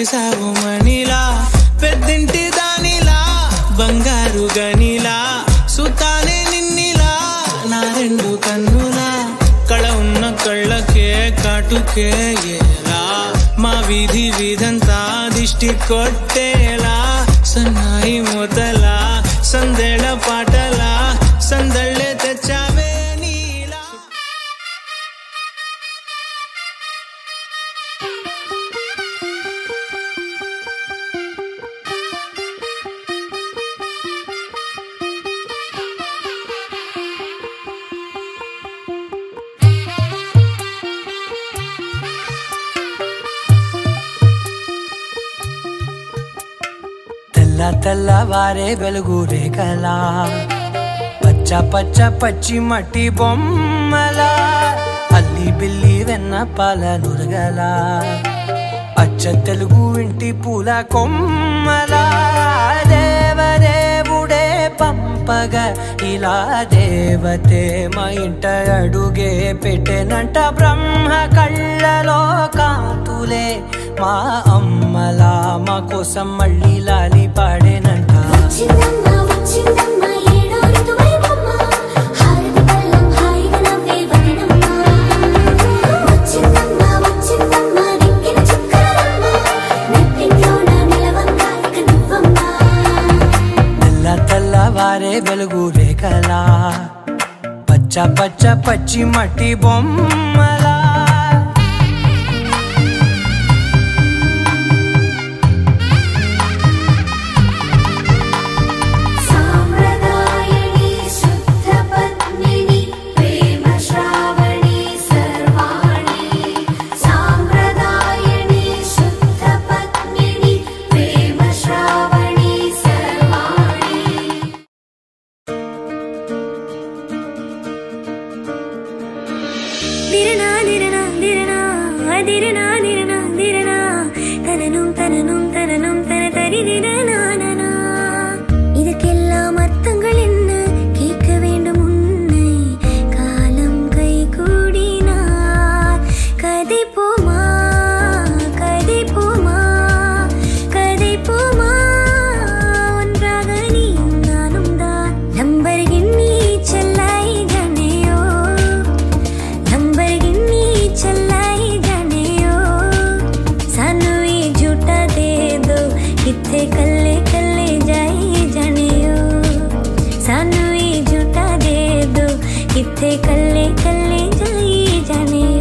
మెరిసావు మణిలా పెద్దింటి దానిలా బంగారు గనిలా సుతానే నిన్నిలా నా రెండు కన్నులా కళ ఉన్న కళ్ళకే కాటుకే ఏలా మా వీధి వీధంతా దిష్టి కొట్టేలా సన్నాయి మొదలా సందేళ పాటలా సందళ్ళే తెచ్చావే నీలా తెల్లవారే వెలుగు రేఖలా పచ్చ పచ్చ పచ్చి మట్టి బొమ్మలా అల్లి బిల్లి వెన్న పాల నురగలా అచ్చ తెలుగు ఇంటి పూల కొమ్మలా దేవదేవుడే పంపగా ఇలా దేవతే మా ఇంట అడుగే పెట్టెనంట బ్రహ్మ కళ్ళలో కాంతులే మా అమ్మలా మా కోసం మళ్ళీ లాలి పాడేనంట తెల్లవారే వెలుగు రేఖలా పచ్చ పచ్చ పచ్చి మట్టి బొమ్మలా कल्ले कल्ले जाई जाने